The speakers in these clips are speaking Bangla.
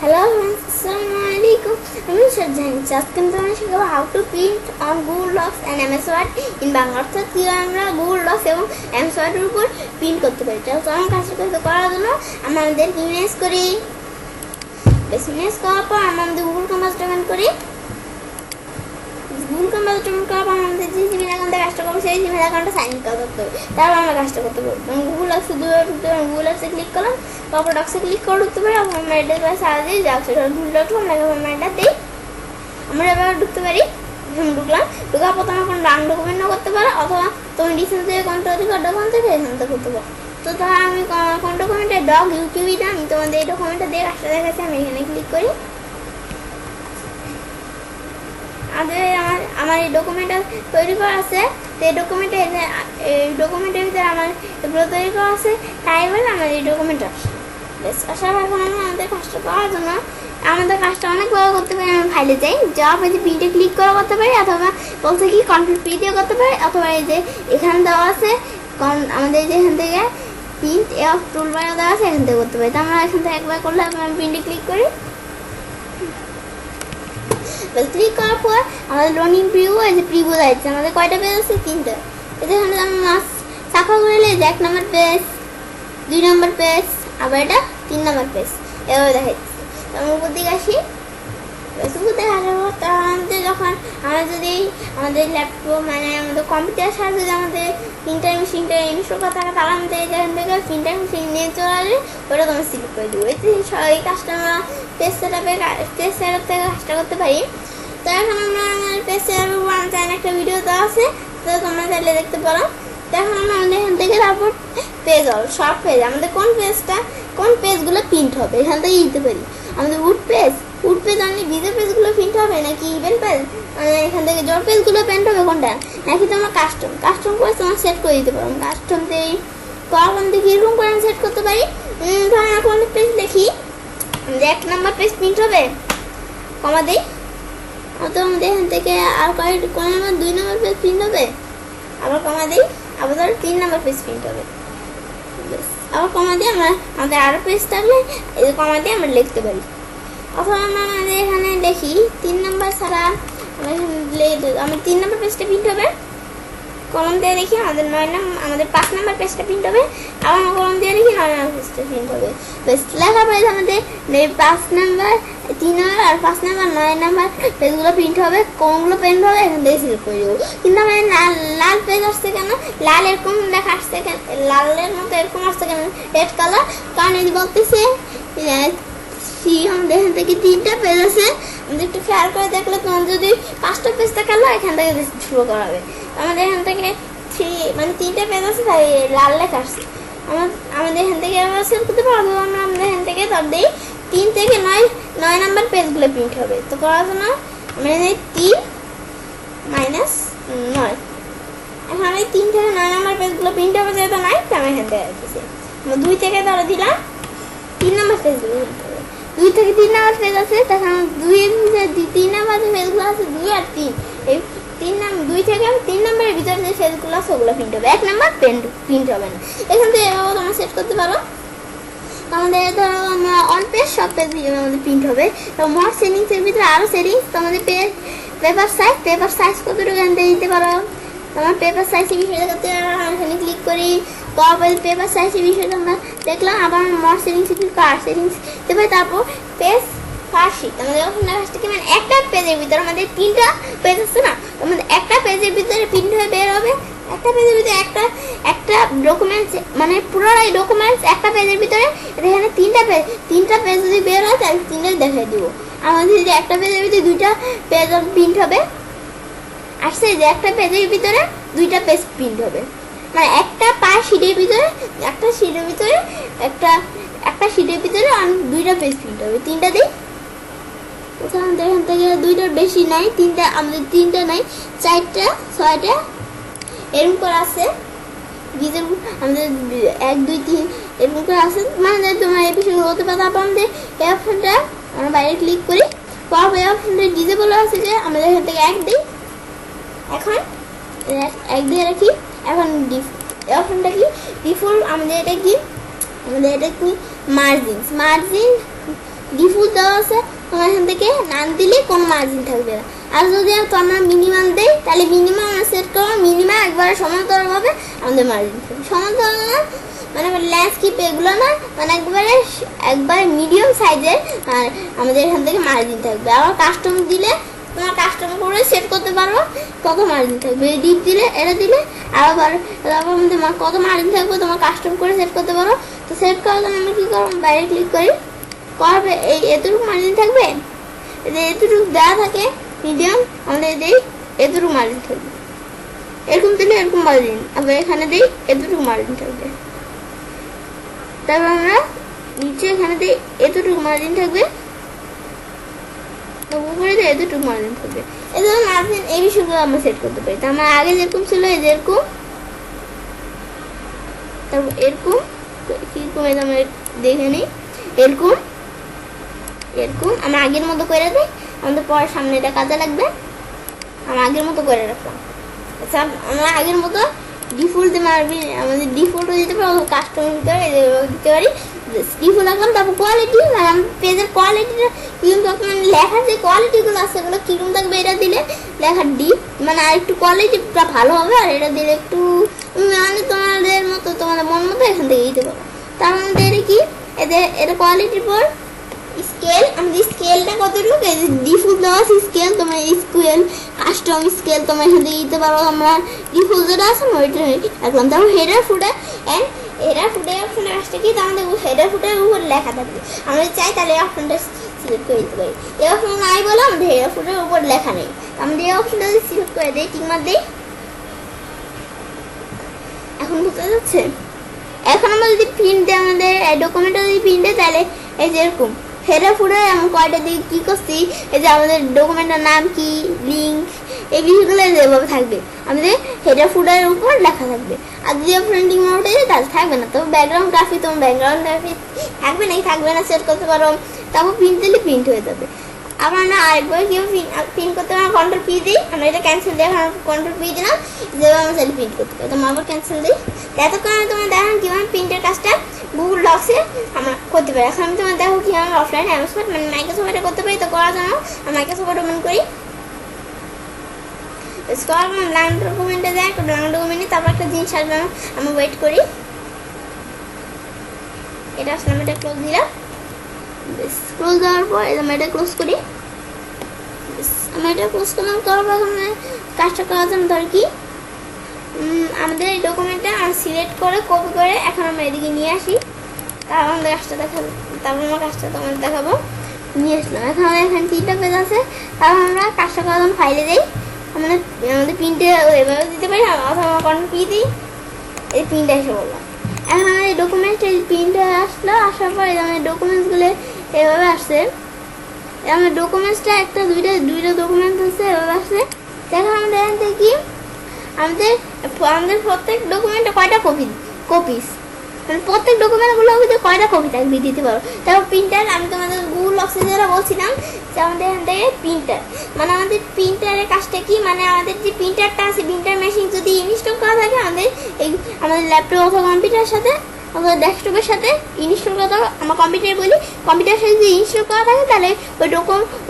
Hello friends, Assalamualaikum. আমি সজ্জান আজকে আমি শিখাবো how to print on Google Docs and MS Word in Bangla. অর্থাৎ কিভাবে আমরা গুগল ডক্স এবং এমএস ওয়ার্ডের উপর প্রিন্ট করতে পারি। তো আমার কাজটা করার জন্য আমরা আমাদের ইমেজ করি। ইমেজ করার পর আমরা আমাদের গুগল ক্যানভাস ওপেন করি। গুগল ক্যানভাস ওপেন করার পর আমাদের যে জিমেল অ্যাকাউন্টে কাজটা করবো সেই জিমেল অ্যাকাউন্টে সাইন ইন করতে হবে। তারপর আমরা কাজটা করতে পারবো। গুগল ডক্সে গুগল ডক্সে ক্লিক করলাম, তারপর ডক্সে ক্লিক করে ঢুকতে পারি। আমরা এটা সাহায্যে যাচ্ছে গুগল ডক্স আমরা এটা দিই, আমরা এবার ঢুকতে পারি। ঢুকলাম, ঢুকার পর তোমার কোনো রান ডকুমেন্টও করতে পারো, অথবা তুমি ডিসেন্ট থেকে কন্ট্রোল ডকুমেন্ট থেকে এখান থেকে করতে পারো। তো ধর আমি কোন ডকুমেন্টে ডগ ইউকিউবি দাম তোমাদের এই ডকুমেন্টটা দিয়ে কাজটা দেখাচ্ছি। আমি এখানে ক্লিক করি। আমার এই ডকুমেন্টটা তৈরি করা আছে। তো এই ডকুমেন্টের ভিতরে আমার এগুলো তৈরি করা আছে, তাই বলে আমার এই ডকুমেন্টটা বেশ আসার এখন আমি আমাদের কাজটা করার জন্য আমাদের কাজটা অনেকভাবে করতে পারি। আমি ফাইলে যাই, যাওয়ার পরে প্রিন্টে ক্লিক করে করতে পারি, অথবা বলছে কি কন্ট্রোল পি দিয়ে করতে পারি, অথবা এই যে এখানে দেওয়া আছে আমাদের যে এখান থেকে প্রিন্ট টুল বার দেওয়া আছে এখান থেকে করতে পারি। তো আমরা এখান থেকে একবার করলে আমি প্রিন্টে ক্লিক করি। ক্লিক করার পর আমাদের লোডিং প্রিভিউ এই যে প্রিভিউ যাচ্ছে। আমাদের কয়টা পেজ আছে? 3টা। এখানে আমি মাস সাফা করে নিলে 1 নম্বর পেজ, 2 নম্বর পেজ, আবার এটা 3 নম্বর পেজ এভাবে দেখাচ্ছে। আমি উপর দিকে আসি। উপর দিকে আসার পর আমাদের যখন আমরা যদি আমাদের ল্যাপটপ মানে আমাদের কম্পিউটার সাথে যদি আমাদের প্রিন্টার মেশিনটা ইনস্টল করা থাকে, তাহলে আমাদের এখান থেকে প্রিন্টার মেশিন নিয়ে চলে আসলে ওটা তোমার সিলেক্ট করে দেবো। এই কাজটা আমরা পেজ সেট আপে থেকে কাজটা করতে পারি। তো এখন আমরা আমার পেজ সেট আপের চ্যানেলে একটা ভিডিও দেওয়া আছে, তো তোমরা চাইলে দেখতে পারো। তো এখন আমরা আমাদের এখান থেকে তারপর পেজ সব পেজ আমাদের কোন পেজগুলো প্রিন্ট হবে এখান থেকে দিতে পারি। আমাদের উড পেজ অনলি ভিডিও পেজগুলো প্রিন্ট হবে, নাকি ইভেন্ট পেজ মানে এখান থেকে জব পেজগুলো প্রিন্ট হবে কোনটা, নাকি তোমরা কাস্টম করে তোমার সেট করে দিতে পারো। কাস্টম দিয়ে কখন দেখি এরকম করে আমি সেট করতে পারি। ধরেন এখন পেজ দেখি 1 নম্বর পেজ প্রিন্ট হবে, কমা দিই। অত আমাদের এখান থেকে আর কোন নম্বর 2 নম্বর পেজ প্রিন্ট হবে, আবার কমা দিই, আবার ধরো 3 নম্বর পেজ প্রিন্ট হবে, আবার কমা দিয়ে আমরা আমাদের আরো পেজ থাকলে এই কমা দিয়ে আমরা লিখতে পারি। অথবা আমরা আমাদের এখানে দেখি 3 নম্বর ছাড়া আমার 3 নম্বর পেজটা প্রিন্ট হবে, কলম দিয়ে দেখি আমাদের 5 নম্বর পেজটা প্রিন্ট হবে, আবার আমরা কলম দিয়ে দেখি 9 নম্বর পেজটা প্রিন্ট হবে। বেশ লেখার পরে আমাদের 5 নম্বর 3 নম্বর আর 5 নম্বর 9 নম্বর পেজগুলো প্রিন্ট হবে, কোনগুলো প্রিন্ট হবে এখান থেকে সিলেক্ট করে দেবো। কিন্তু আমাদের লাল পেজ আসছে কেন, লাল এরকম লেখা আসছে কেন, লালের মতো এরকম আসছে কেন রেড কালার, কারণ এই বলতেছে আমাদের এখান থেকে 3টা পেজ আছে। আমাদের একটু খেয়াল করে দেখলে তোমার যদি 5টা পেজ থাকলে এখান থেকে শুরু করা হবে। আমাদের এখান থেকে 3টা পেজ আছে, তাই লাল লেখা আসছে। আমাদের এখান থেকে সেট করতে পারবো। আমরা আমাদের এখান থেকে ধর দিই 3 থেকে 9 নম্বর পেজগুলো প্রিন্ট হবে। তো করার জন্য আমরা 3 - 9 এখন আমি 3 থেকে 9 নম্বর পেজগুলো প্রিন্ট হবে, যেহেতু 9 তো আমি এখান থেকে আসতেছি। 2 থেকে ধরে দিলাম 3 নম্বর পেজগুলো প্রিন্ট হবে। 2 থেকে 3 নম্বর পেজ আছে, তখন 3 নম্বর যে পেজগুলো আছে 2 আর 3, এই 2 থেকে 3 নম্বরের ভিতরে যে পেজগুলো আছে ওগুলো প্রিন্ট হবে, 1 নম্বর প্রিন্ট হবে না। এখান থেকে এভাবে তোমরা সেট করতে পারো। আমাদের ধরো আমরা অন পেজ সব পেজ আমাদের প্রিন্ট হবে। তো মোর সেটিংসের ভিতরে আরও সেটিংস, তোমাদের পেপার সাইজ কতটুকু এখান থেকে দিতে পারো। আমার পেপার সাইজের বিষয়টা করতে এখানে ক্লিক করি, তারপর পেপার সাইজের বিষয়টা আমরা দেখলাম। আবার মোর সেটিংসের কার সেটিংস দেবে, তারপর পেজ ফার্স্ট আমাদের ওখানে ফার্স্টে কি মানে একটা পেজের ভিতরে আমাদের 3টা পেজ আছে না, আমাদের একটা পেজের ভিতরে প্রিন্ট হয়ে বের হবে। একটা পেজের ভিতরে একটা ডকুমেন্টস মানে পুরোটাই ডকুমেন্টস একটা পেজের ভিতরে। এখানে 3টা পেজ যদি বের হয় তাহলে 3টাই দেখাই দিব। আমাদের যদি একটা পেজের ভিতরে 2টা পেজ প্রিন্ট হবে, আসছে যে একটা পেজের ভিতরে 2টা পেজ প্রিন্ট হবে, মানে একটা শিটের ভিতরে একটা শিটের ভিতরে একটা শিটের ভিতরে 2টা পেজ প্রিন্ট হবে। 3টা দিই, আমাদের এখান থেকে 2টার বেশি নাই, 3টা আমাদের 3টা নাই, 4টা 6টা এরকম করে আছে। আমাদের 1 2 3 এরকম করে আছে, মানে তোমার এই বিষয়গুলো হতে পারে। তারপর আমাদের এই অপশনটা আমরা বাইরে ক্লিক করি, পরে এই অপশনটা ডিসেবল আছে যে আমাদের এখান থেকে 1 দিই, এখন 1 দিয়ে রাখি। এখন এই অপশনটা কি ডিফল্ট, আমাদের এটা কি মার্জিন ডিফল্ট দেওয়া আছে, তোমার এখান থেকে নান দিলে কোনো মার্জিন থাকবে না। আর যদি আমরা মিনিমাম দেই তাহলে মিনিমাম আমরা সেট করবো, মিনিমাম একবারে সমান্তরালভাবে আমাদের মার্জিন থাকবে। সমান্তরাল না মানে ল্যান্ডস্কেপ এগুলো না, মানে একবারে মিডিয়াম সাইজের আর আমাদের এখান থেকে মার্জিন থাকবে। আবার কাস্টম দিলে তোমার কাস্টম করে সেট করতে পারো কত মার্জিন থাকবে, ডিপ দিলে এটা দিলে আবার আমাদের কত মার্জিন থাকবে তোমার কাস্টম করে সেট করতে পারো। তো সেট করার জন্য আমরা কী করবো, বাইরে ক্লিক করি, করবে এই এতটুকু মার্জিন থাকবে, এতটুকু দেওয়া থাকে মিডিয়াম, আমাদের দিই এতটুকু মার্জিন থাকবে, এরকম দিলে এরকম মার্জিন, আবার এখানে দিই এতটুকু মার্জিন থাকবে। তারপর আমরা নিচে এখানে দিই এতটুকু মার্জিন থাকবে, উপরে দিয়ে এতটুকু মার্জিন থাকবে। এই জন্য মার্জিন এই বিষয়গুলো আমরা সেট করতে পারি। তো আমার আগে যেরকম ছিল এই যেরকম, তারপর এরকম কিরকম এই আমরা দেখে নিই, এরকম এরকম আমরা আগের মতো করে দিই, আমাদের পরে সামনে এটা কাজে লাগবে। আমরা আগের মতো করে রাখলাম। আচ্ছা আমরা আগের মতো ডিফল্টে মারবি, আমাদের ডিফল্টও দিতে পারি, কাস্টমের ভিতরে দিতে পারি ডিফল্ট রাখলাম। তারপর কোয়ালিটি মানে পেজের কোয়ালিটিটা কিন্তু আপনার লেখার যে কোয়ালিটিগুলো আছে সেগুলো কীরকম থাকবে, এটা দিলে লেখার ডিপ মানে আর একটু কোয়ালিটিটা ভালো হবে, আর এটা দিলে একটু মানে তোমাদের মতো তোমাদের মন মতো এখান থেকে দিতে পারো। তার মধ্যে এটা কি এটা কোয়ালিটির পর স্কেল, আমাদের স্কেলটা কতটুকু ডিফল্ট দেওয়া আছে স্কেল, তোমার স্কেল কাস্টম স্কেল তোমার এখান থেকে দিতে পারো। আমরা ডিফল্ট যেটা আছে ওইটা রাখলাম। তারপর হেডার ফুটার অ্যান্ড হেডার ফুটার অপশনের কাজটা কি, আমাদের হেডার ফুটার উপর লেখা থাকবে, আমরা চাই তাহলে এই অপশনটা সিলেক্ট করে দিতে পারি। এই অপশন নাই বলে আমাদের হেডার ফুটার উপর লেখা নেই, আমরা এই অপশনটা যদি সিলেক্ট করে দিই, টিকমার দিই, এখন বুঝতে যাচ্ছে। এখন আমরা যদি প্রিন্ট দিই, আমাদের ডকুমেন্টটা যদি প্রিন্ট দিই তাহলে এই যে এরকম হেডার ফুটার এমন কয়টা দিয়ে কী করছি, এই যে আমাদের ডকুমেন্টের নাম কি, লিঙ্ক, এই বিষয়গুলো যেভাবে থাকবে আমাদের হেডার ফুটারের উপর লেখা থাকবে। আর যদি প্রিন্টিং মোডে তাহলে থাকবে না। তো ব্যাকগ্রাউন্ড গ্রাফিক, তোমার ব্যাকগ্রাউন্ড গ্রাফিক থাকবে নাকি থাকবে না সেট করতে পারো। তারপর প্রিন্ট দিলে প্রিন্ট হয়ে যাবে। আবার না আরেকবার কেউ প্রিন্ট করতে পারো, কন্ট্রোল পি দিই, আমরা এটা ক্যান্সেল দিই, এখন কন্ট্রোল পি দিলাম, যেভাবে আমরা চাইলে প্রিন্ট করতে পারি। তোমার আবার ক্যান্সেল দিই। এতক্ষণ তোমার দেখেন কীভাবে প্রিন্টের কাজটা গুগল ডক্সে আমরা করতে পারি। এখন আমি তোমার দেখো কীভাবে অফলাইন অ্যামাজন মানে মাইক্রোসফট এটা করতে পারি। তো করার জন্য আমি মাইক্রোসফট ওপেন করি, স্ক্রল করলাম ব্ল্যাঙ্ক ডকুমেন্টে যাই, একটা ব্ল্যাঙ্ক ডকুমেন্টে, তারপর একটা জিনিস আসবে, আমি ওয়েট করি, এটা আসলে আমি এটা ক্লোজ দিলাম। ক্লোজ দেওয়ার পর আমি এটা ক্লোজ করি, আমি এটা ক্লোজ করলাম। করার পর কাজটা করার জন্য ধর কি আমাদের এই ডকুমেন্টটা সিলেক্ট করে কপি করে এখন আমরা এদিকে নিয়ে আসি, তারপর আমাদের কাজটা দেখাবো, তারপর আমার কাজটা তোমাদের দেখাবো। নিয়ে আসলাম, এখন আমাদের এখানে 3টা পেজ আছে। তারপর আমরা কাজটা করার জন্য ফাইলে যাই, আমাদের প্রিন্টে এভাবে দিতে পারি, অথবা কন্ট্রোল পি দিই, এই প্রিন্টটা এসে বললাম। এখন আমাদের এই ডকুমেন্টটা প্রিন্ট আসলো, আসার পর আমাদের ডকুমেন্টসগুলো এভাবে আসছে, আমাদের ডকুমেন্টসটা একটা দুইটা ডকুমেন্টস আছে এভাবে আসছে। দেখো আমাদের এখান থেকে কি আমাদের প্রত্যেক ডকুমেন্টে কয়টা কপিস মানে প্রত্যেক ডকুমেন্টগুলো ভিতরে কয়টা কপি থাকবে দিতে পারো। তারপর প্রিন্টার, আমি তোমাদের গুগল ডক্সে যেটা বলছিলাম যে আমাদের এখান থেকে প্রিন্টার মানে আমাদের প্রিন্টারের কাজটা কি, মানে আমাদের যে প্রিন্টারটা আছে প্রিন্টার মেশিন যদি ইনস্টল করা থাকে আমাদের ল্যাপটপ অথবা কম্পিউটারের সাথে অথবা ডেস্কটপের সাথে ইনস্টল করতে হবে। আমরা কম্পিউটার বলি, কম্পিউটারের সাথে যদি ইনস্টল করা থাকে তাহলে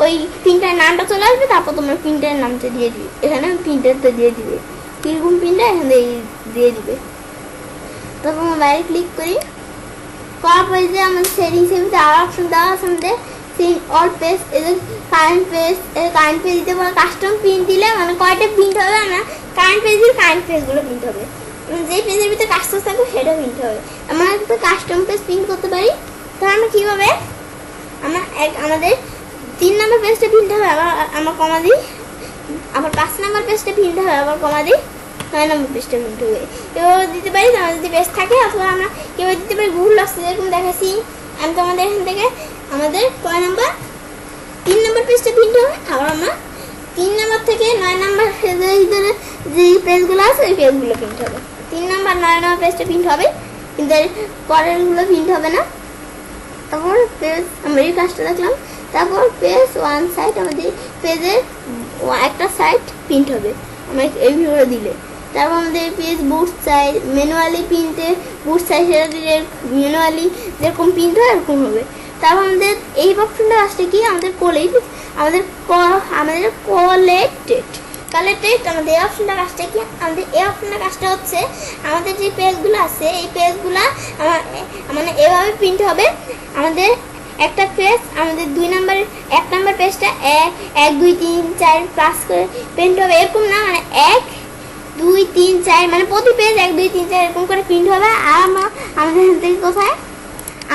ওই প্রিন্টারের নামটা চলে আসবে, তারপর তোমরা প্রিন্টারের নামটা দিয়ে দিবে, এখানে প্রিন্টারটা দিয়ে দিবে, কীরকম প্রিন্টার এখান থেকে দিয়ে দিবে। তারপর আমরা বাইরে ক্লিক করি, করার পরে যে আমাদের সেটিংসের ভিতরে আরও অপশন দেওয়া আছে, আমাদের সিন অল পেজ, এদের কারেন্ট পেজ দিতে পারো। কাস্টম প্রিন্ট দিলে মানে কয়টা প্রিন্ট হবে, আমরা কারেন্ট পেজগুলো প্রিন্ট হবে, যে পেজের ভিতরে কাস্টম থাকবে সেটা প্রিন্ট হবে। আমরা একটা কাস্টম পেজ প্রিন্ট করতে পারি। তো আমরা কীভাবে, আমাদের 3 নম্বর পেজটা প্রিন্ট হবে, আবার আমরা কমা দিই, আবার 5 নম্বর পেজটা প্রিন্ট হবে, আবার কমা দিই, 9 নম্বর পেজটা প্রিন্ট হবে। এভাবে দিতে পারি। আমাদের যদি পেজ থাকে অথবা আমরা কীভাবে দিতে পারি গুগল ডক্সে যেরকম দেখাচ্ছি আমি তোমাদের এখান থেকে, আমাদের কয় নম্বর 3 নম্বর পেজটা প্রিন্ট হবে, আবার আমরা 3 নম্বর থেকে 9 নম্বর পেজের ভিতরে যে পেজগুলো আছে ওই পেজগুলো প্রিন্ট হবে। 3 নম্বর 9 নম্বর পেজটা প্রিন্ট হবে, কিন্তু পরেরগুলো প্রিন্ট হবে না। তারপর পেজ আমরা এই কাজটা দেখলাম। তারপর পেজ 1 সাইড, আমাদের পেজের একটা সাইড প্রিন্ট হবে আমরা এইভাবে দিলে। তারপর আমাদের পেজ বুট সাইজ ম্যানুয়ালি প্রিন্টে বুট সাইজ সেটা দিলে ম্যানুয়ালি যেরকম প্রিন্ট হয় এরকম হবে। তারপর আমাদের এই অপশনটা আসছে কি আমাদের কোলেটেড আমাদের এই অপশনটা কাজটা কি আমাদের এই অপশনটা কাজটা হচ্ছে আমাদের যে পেজগুলো আছে এই পেজগুলো মানে এভাবে প্রিন্ট হবে। আমাদের একটা পেজ আমাদের 1 নাম্বার পেজটা 1 2 3 4 5 করে প্রিন্ট হবে, এরকম না মানে 1 2 3 4 মানে প্রতি পেজ 1 2 3 4 এরকম করে প্রিন্ট হবে। আর আমাদের এখান থেকে কোথায়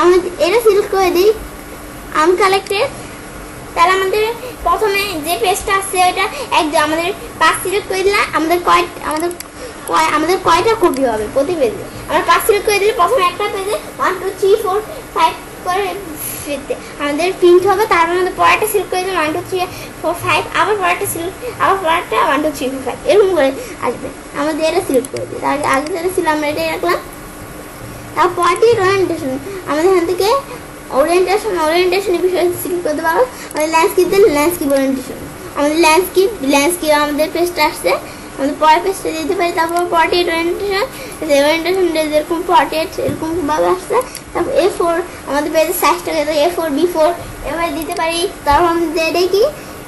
আমাদের এটা সিলেক্ট করে দিই আনকালেক্টেড। তাহলে আমাদের প্রথমে যে পেজটা আছে ওইটা আমাদের 5 সিলেক্ট করে দিলে আমাদের কয়টা কপি হবে প্রতি পেজে। আমরা 5 সিলেক্ট করে দিলে প্রথমে একটা পেজে 1 2 3 4 5 করে আমাদের প্রিন্ট হবে। তারপর আমাদের পরেরটা সিলেক্ট করে দিলে 1 2 3 4 5 আবার পরেরটা 1 2 3 4 5 এরকম করে আসবে। আমাদের এটা সিলেক্ট করে দিই। তাহলে আগে যেটা ছিল আমরা এটাই রাখলাম। তারপর পরেরটি ওরিয়েন্টেশন, আমাদের এখান থেকে ওরিয়েন্টেশনের বিষয়ে সিলেক্ট করতে পারবো। আমাদের ল্যান্ডস্কেপ ওরিয়েন্টেশন, আমাদের ল্যান্ডস্কেপ আমাদের পেজটা আসছে, আমাদের পরের পেজটা দিতে পারি। তারপর পোর্ট্রেট ওরিয়েন্টেশন যেরকম পোর্ট্রেট এরকম ভাবে আসছে। তারপর A4 আমাদের পেজের সাইজটা A4 B4 এভাবে দিতে পারি। তারপর আমাদের এটাই কি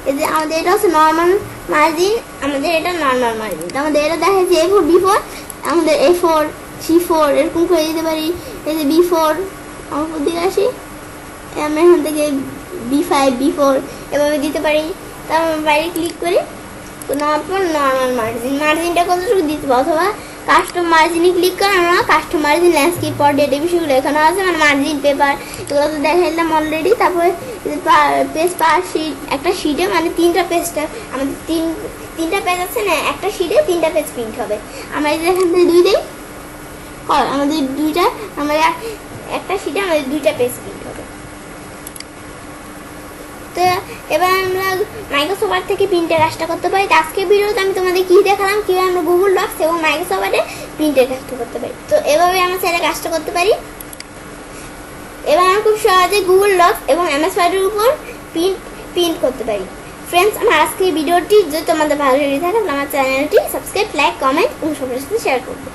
এই যে আমাদের এটা হচ্ছে নর্মাল মার্জিন, আমাদের এটা নর্মাল মার্জিন। আমাদের এটা দেখা যাচ্ছে A4 B4 আমাদের A4 C4 এরকম করে দিতে পারি। এই যে B4 আমার উপর দিকে আসি, আমি এখান থেকে B5 B4 এভাবে দিতে পারি। তারপর বাইরে ক্লিক করি, নর্মাল মার্জিনটা কতটুকু দিতে পারবো, অথবা কাস্টম মার্জিনে ক্লিক করে আমরা কাস্টম মার্জিন ল্যান্ডস্কেপ পোর্ট্রেট এই বিষয়গুলো এখানে আছে, মানে মার্জিন পেপার এগুলো তো দেখাইলাম অলরেডি। তারপরে পেজ পার শিট, একটা শিটে মানে 3টা পেজটা আমাদের তিনটা পেজ আছে না, একটা শিটে 3টা পেজ প্রিন্ট হবে। আমরা এখান থেকে 2 দিই, আমাদের একটা শিটে আমাদের 2টা পেজ প্রিন্ট হবে। তো এবার আমরা মাইক্রোসফট থেকে প্রিন্টের কাজটা করতে পারি। আজকের ভিডিওতে আমি তোমাদের কি দেখালাম কিভাবে আমরা গুগল ডক্স এবং মাইক্রোসফটে প্রিন্টের কাজটা করতে পারি। তো এভাবে আমরা সেটা কাজটা করতে পারি। এবার আমরা খুব সহজে গুগল ডক্স এবং MS ওয়ার্ডের উপর প্রিন্ট করতে পারি। ফ্রেন্ডস, আমার আজকের ভিডিওটি যদি তোমাদের ভালো লেগে থাকে তাহলে আমার চ্যানেলটি সাবস্ক্রাইব, লাইক, কমেন্ট এবং সবার সাথে শেয়ার করবে।